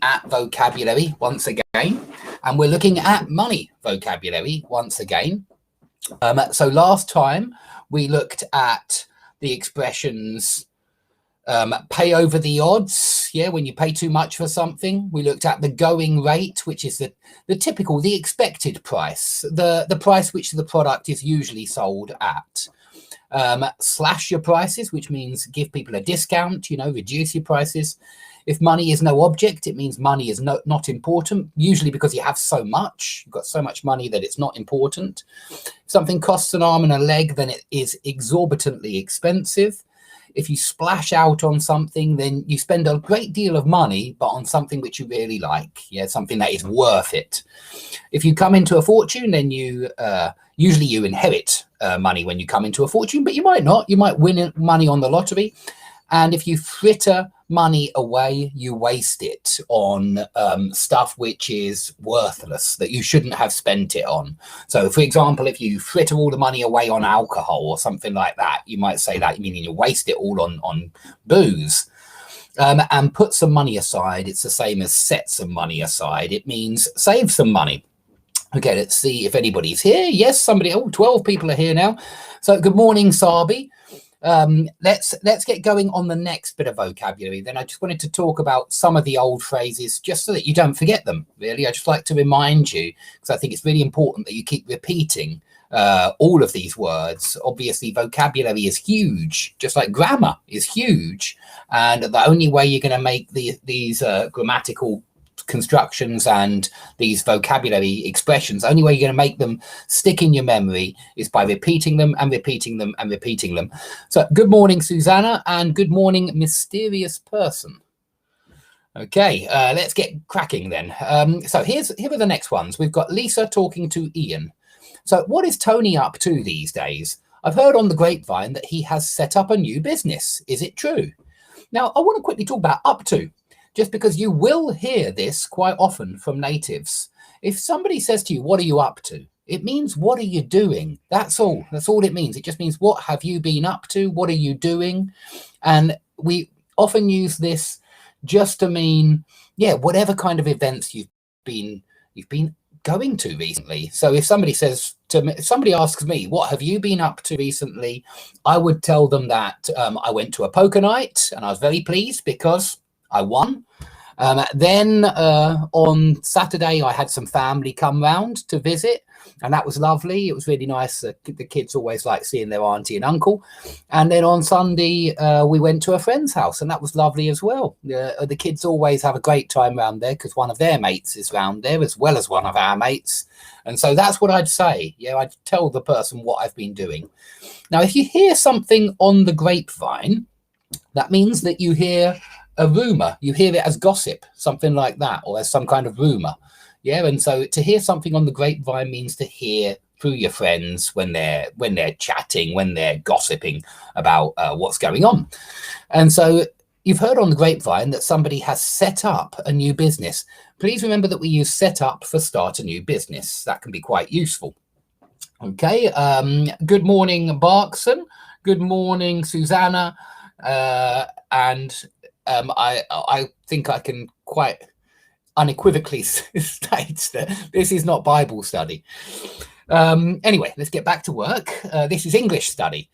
at vocabulary once again, and we're looking at money vocabulary once again. So last time we looked at the expressions pay over the odds, when you pay too much for something. We looked at the going rate, which is the typical, the expected price, the price which the product is usually sold at. Slash your prices, which means give people a discount, reduce your prices. If money is no object, it means money is not important, usually because you have so much. You've got so much money that it's not important. If something costs an arm and a leg, then it is exorbitantly expensive. If you splash out on something, then you spend a great deal of money, but on something which you really like, something that is worth it. If you come into a fortune, then you usually you inherit money when you come into a fortune, but you might not. You might win money on the lottery. And if you fritter money away, you waste it on stuff which is worthless, that you shouldn't have spent it on. So, for example, if you fritter all the money away on alcohol or something like that, you might say that, meaning you waste it all on booze. And put some money aside, it's the same as set some money aside. It means save some money. Okay, let's see if anybody's here. Yes, somebody. 12 people are here now. So good morning, Sabi. Let's get going on the next bit of vocabulary. Then I just wanted to talk about some of the old phrases just so that you don't forget them, really. I just like to remind you, because I think it's really important that you keep repeating all of these words. Obviously, vocabulary is huge, just like grammar is huge. And the only way you're going to make these grammatical constructions and these vocabulary expressions, the only way you're going to make them stick in your memory is by repeating them and repeating them and repeating them. So good morning, Susanna, and good morning, mysterious person. Okay, let's get cracking then. So here are the next ones. We've got Lisa talking to Ian. So what is Tony up to these days? I've heard on the grapevine that he has set up a new business. Is it true? Now, I want to quickly talk about up to, just because you will hear this quite often from natives. If somebody says to you, what are you up to? It means, what are you doing? That's all. That's all it means. It just means, what have you been up to? What are you doing? And we often use this just to mean, whatever kind of events you've been going to recently. So if somebody says to me, if somebody asks me, what have you been up to recently? I would tell them that I went to a poker night and I was very pleased because I won. Then on Saturday, I had some family come round to visit, and that was lovely. It was really nice. The kids always like seeing their auntie and uncle. And then on Sunday, we went to a friend's house, and that was lovely as well. The kids always have a great time round there because one of their mates is round there as well as one of our mates. And so that's what I'd say. I'd tell the person what I've been doing. Now, if you hear something on the grapevine, that means that you hear a rumor. You hear it as gossip, something like that, or as some kind of rumor. And so to hear something on the grapevine means to hear through your friends when they're chatting, when they're gossiping about what's going on. And so you've heard on the grapevine that somebody has set up a new business. Please remember that we use set up for start a new business. That can be quite useful. Okay. Good morning, Barkson. Good morning, Susanna. And I think I can quite unequivocally state that this is not Bible study. Anyway, let's get back to work. This is English study.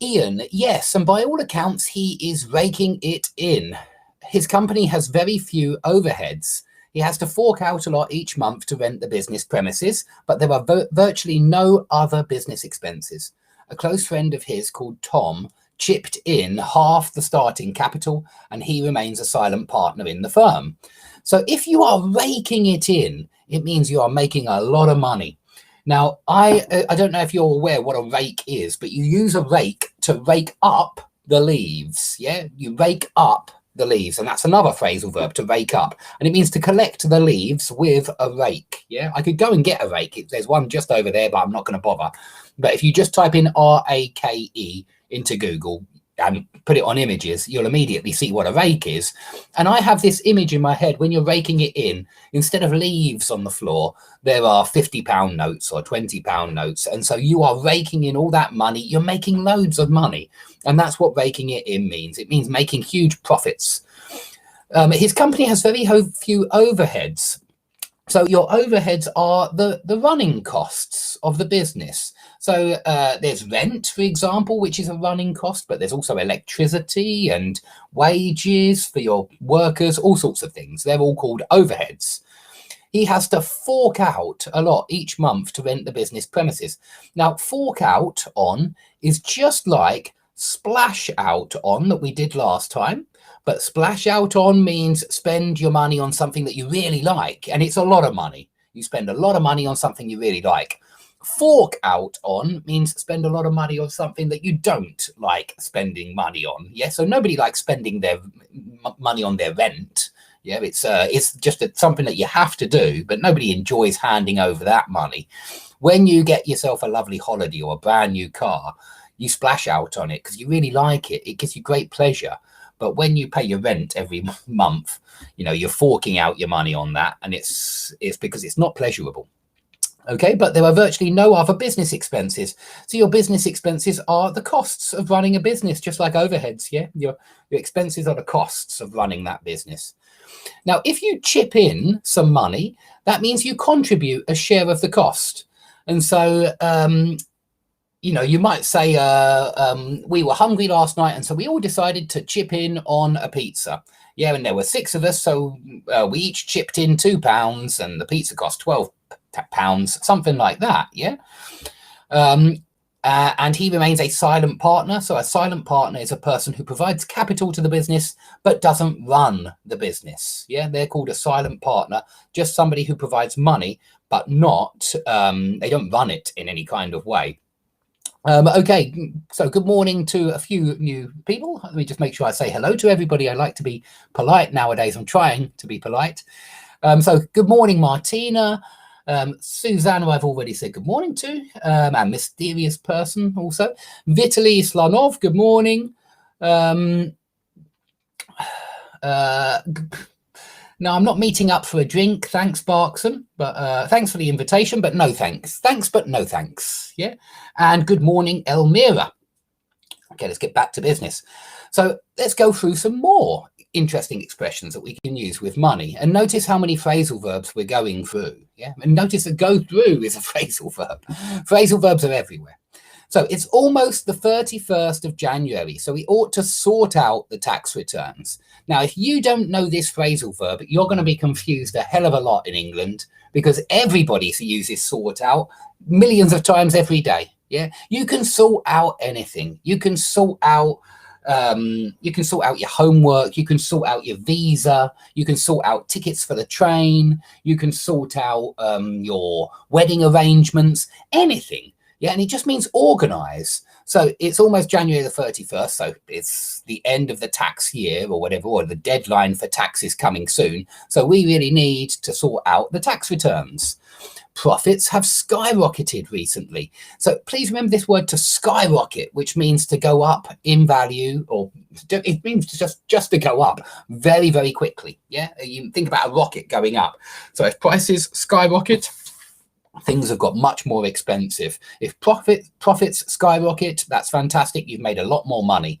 Ian, yes, and by all accounts, he is raking it in. His company has very few overheads. He has to fork out a lot each month to rent the business premises, but there are virtually no other business expenses. A close friend of his called Tom chipped in half the starting capital, and he remains a silent partner in the firm. So if you are raking it in, it means you are making a lot of money. Now, I don't know if you're aware what a rake is, but you use a rake to rake up the leaves. You rake up the leaves, and that's another phrasal verb, to rake up, and it means to collect the leaves with a rake. I could go and get a rake. There's one just over there, but I'm not going to bother. But if you just type in RAKE into Google and put it on images, you'll immediately see what a rake is. And I have this image in my head. When you're raking it in, instead of leaves on the floor, there are £50 notes or £20 notes. And so you are raking in all that money. You're making loads of money. And that's what raking it in means. It means making huge profits. His company has very few overheads. So your overheads are the running costs of the business. So there's rent, for example, which is a running cost, but there's also electricity and wages for your workers, all sorts of things. They're all called overheads. He has to fork out a lot each month to rent the business premises. Now, fork out on is just like splash out on that we did last time. But splash out on means spend your money on something that you really like. And it's a lot of money. You spend a lot of money on something you really like. Fork out on means spend a lot of money on something that you don't like spending money on. Yeah, so nobody likes spending their money on their rent. Yeah, it's just something that you have to do, but nobody enjoys handing over that money. When you get yourself a lovely holiday or a brand new car, you splash out on it because you really like it. It gives you great pleasure. But when you pay your rent every month, you know, you're forking out your money on that, and it's because it's not pleasurable. Okay, but there are virtually no other business expenses. So your business expenses are the costs of running a business, just like overheads. Yeah, your expenses are the costs of running that business. Now, if you chip in some money, that means you contribute a share of the cost. And so, you know, you might say, we were hungry last night, and so we all decided to chip in on a pizza. Yeah, and there were 6 of us, so we each chipped in £2, and the pizza cost £12, something like that. Yeah. And he remains a silent partner. So a silent partner is a person who provides capital to the business, but doesn't run the business. Yeah, they're called a silent partner, just somebody who provides money, but not, they don't run it in any kind of way. Okay, so good morning to a few new people. Let me just make sure I say hello to everybody. I like to be polite nowadays. I'm trying to be polite. So good morning, Martina. Susanna, I've already said good morning to, and mysterious person also. Vitaly Slanov, good morning. No, I'm not meeting up for a drink. Thanks, Barkson, but thanks for the invitation, but no thanks. Thanks, but no thanks. Yeah. And good morning, Elmira. Okay, let's get back to business. So let's go through some more interesting expressions that we can use with money. And notice how many phrasal verbs we're going through. Yeah. And notice that go through is a phrasal verb. Phrasal verbs are everywhere. So it's almost the 31st of January, so we ought to sort out the tax returns. Now, if you don't know this phrasal verb, you're going to be confused a hell of a lot in England, because everybody uses sort out millions of times every day. Yeah, you can sort out anything. You can sort out your homework, you can sort out your visa, you can sort out tickets for the train, you can sort out your wedding arrangements, anything. Yeah, and it just means organize. So it's almost January the 31st, so it's the end of the tax year or whatever, or the deadline for taxes coming soon. So we really need to sort out the tax returns. Profits have skyrocketed recently. So please remember this word to skyrocket, which means to go up in value, or it means just to go up very, very quickly. Yeah, you think about a rocket going up. So if prices skyrocket, things have got much more expensive. If profits skyrocket, that's fantastic. You've made a lot more money.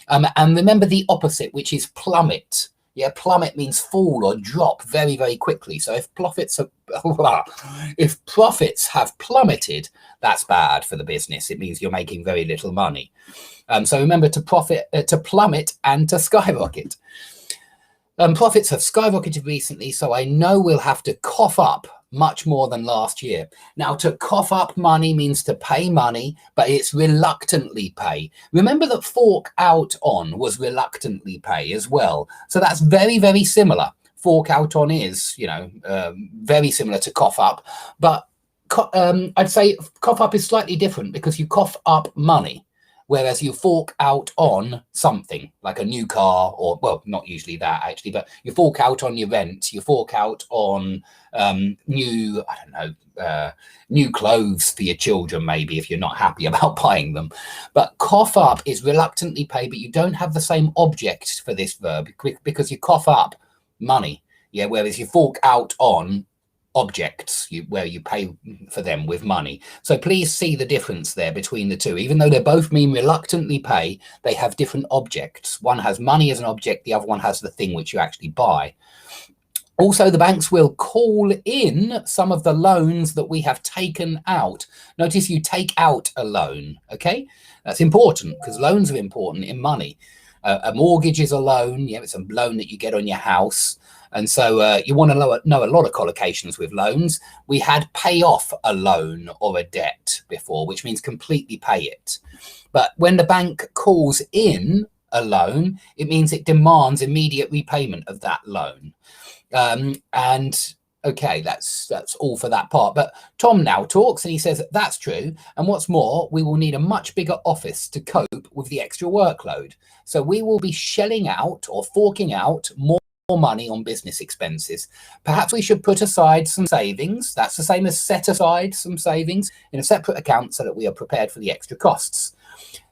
And remember the opposite, which is plummet. Yeah, plummet means fall or drop very, very quickly. So if profits have plummeted, that's bad for the business. It means you're making very little money. So remember to plummet and to skyrocket. Profits have skyrocketed recently, so I know we'll have to cough up much more than last year. Now, to cough up money means to pay money, but it's reluctantly pay. Remember that fork out on was reluctantly pay as well. So that's very, very similar. Fork out on is, you know, very similar to cough up, but I'd say cough up is slightly different because you cough up money, whereas you fork out on something like a new car, or, well, not usually that actually, but you fork out on your rent, you fork out on new clothes for your children, maybe, if you're not happy about buying them. But cough up is reluctantly pay, but you don't have the same object for this verb because you cough up money. Yeah, whereas you fork out on objects where you pay for them with money. So please see the difference there between the two. Even though they both mean reluctantly pay, they have different objects. One has money as an object, the other one has the thing which you actually buy. Also, the banks will call in some of the loans that we have taken out. Notice you take out a loan, okay? That's important because loans are important in money. A mortgage is a loan. Yeah, it's a loan that you get on your house. And so you want to know a lot of collocations with loans. We had pay off a loan or a debt before, which means completely pay it. But when the bank calls in a loan, it means it demands immediate repayment of that loan. And okay, that's all for that part. But Tom now talks and he says that's true. And what's more, we will need a much bigger office to cope with the extra workload. So we will be shelling out or forking out more money on business expenses. Perhaps we should put aside some savings. That's the same as set aside some savings in a separate account so that we are prepared for the extra costs.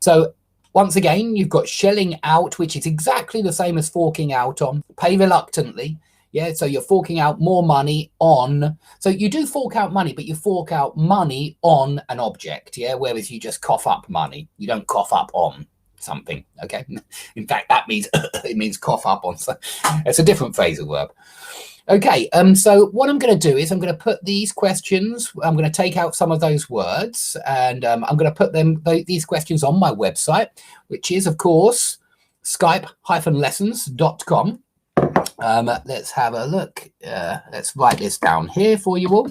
So once again, you've got shelling out, which is exactly the same as forking out on. Pay reluctantly. Yeah, so you're forking out more money on, so you do fork out money, but you fork out money on an object, yeah, whereas you just cough up money. You don't cough up on something, okay? In fact, that means, it means cough up on, so it's a different phrasal verb. Okay, so what I'm going to do is I'm going to put these questions, I'm going to take out some of those words, and I'm going to put these questions on my website, which is, of course, skype-lessons.com. Let's have a look. Let's write this down here for you all.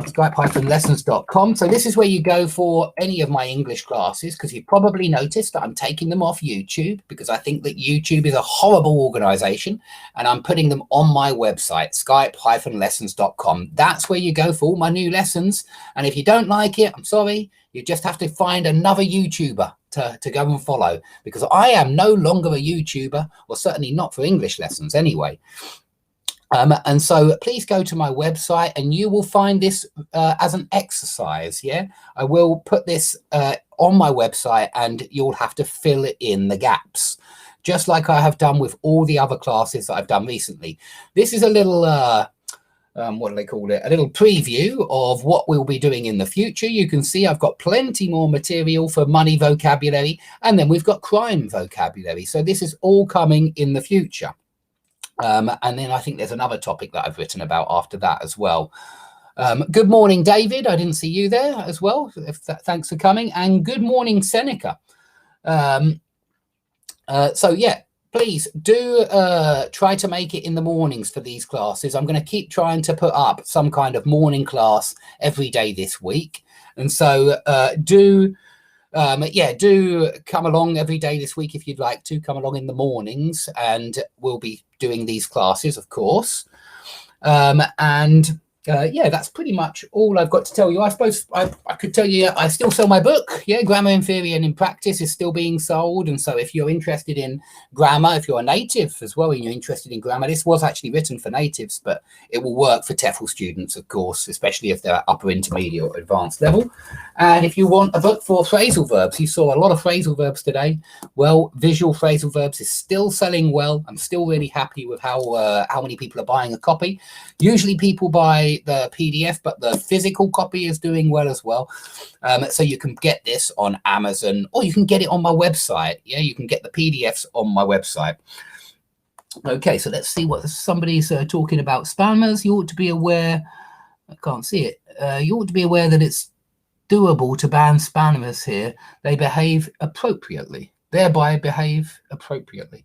Skype-lessons.com. So this is where you go for any of my English classes, because you've probably noticed that I'm taking them off YouTube because I think that YouTube is a horrible organization, and I'm putting them on my website, skype-lessons.com. That's where you go for all my new lessons. And if you don't like it, I'm sorry, you just have to find another YouTuber to go and follow, because I am no longer a YouTuber, or certainly not for English lessons anyway. And so please go to my website and you will find this as an exercise. Yeah, I will put this on my website and you'll have to fill in the gaps, just like I have done with all the other classes that I've done recently. This is a little what do they call it? A little preview of what we'll be doing in the future. You can see I've got plenty more material for money vocabulary, and then we've got crime vocabulary. So this is all coming in the future. And then I think there's another topic that I've written about after that as well. Good morning, David. I didn't see you there as well. Thanks for coming. And good morning, Seneca. So yeah, please do try to make it in the mornings for these classes. I'm going to keep trying to put up some kind of morning class every day this week. And so do come along every day this week if you'd like to. Come along in the mornings and we'll be doing these classes, of course. Yeah, that's pretty much all I've got to tell you. I suppose I could tell you I still sell my book. Yeah, Grammar in Theory and in Practice is still being sold. And so if you're interested in grammar, if you're a native as well and you're interested in grammar, this was actually written for natives, but it will work for TEFL students, of course, especially if they're upper intermediate or advanced level. And if you want a book for phrasal verbs, you saw a lot of phrasal verbs today. Well, visual phrasal verbs is still selling well. I'm still really happy with how many people are buying a copy. Usually people buy the PDF, but the physical copy is doing well as well. So you can get this on Amazon, or you can get it on my website. Yeah, you can get the PDFs on my website. Okay, so let's see what somebody's talking about. Spammers, you ought to be aware, I can't see it. You ought to be aware that it's doable to ban spammers here. They behave appropriately, thereby behave appropriately.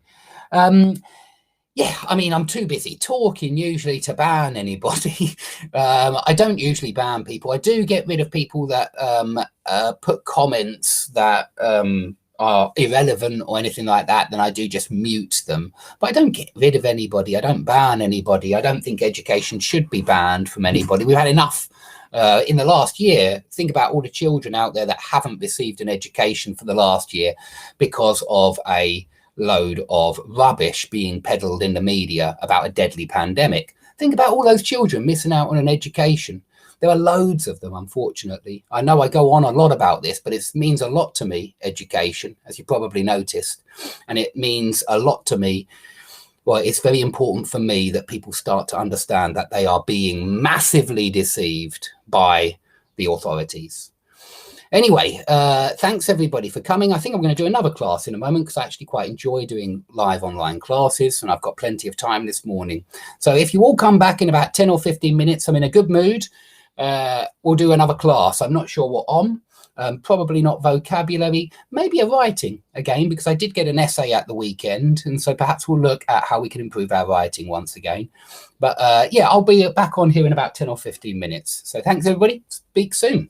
Yeah, I mean, I'm too busy talking usually to ban anybody. I don't usually ban people. I do get rid of people that put comments that are irrelevant or anything like that. Then I do just mute them. But I don't get rid of anybody. I don't ban anybody. I don't think education should be banned from anybody. We've had enough in the last year. Think about all the children out there that haven't received an education for the last year because of a load of rubbish being peddled in the media about a deadly pandemic. Think about all those children missing out on an education. There are loads of them, unfortunately. I know I go on a lot about this, but it means a lot to me, education, as you probably noticed. And it means a lot to me. well, it's very important for me that people start to understand that they are being massively deceived by the authorities. Anyway, thanks everybody for coming. I think I'm going to do another class in a moment because I actually quite enjoy doing live online classes and I've got plenty of time this morning. So if you all come back in about 10 or 15 minutes, I'm in a good mood. We'll do another class. I'm not sure what on. Probably not vocabulary, maybe a writing again, because I did get an essay at the weekend. And so perhaps we'll look at how we can improve our writing once again. But yeah, I'll be back on here in about 10 or 15 minutes. So thanks, everybody. Speak soon.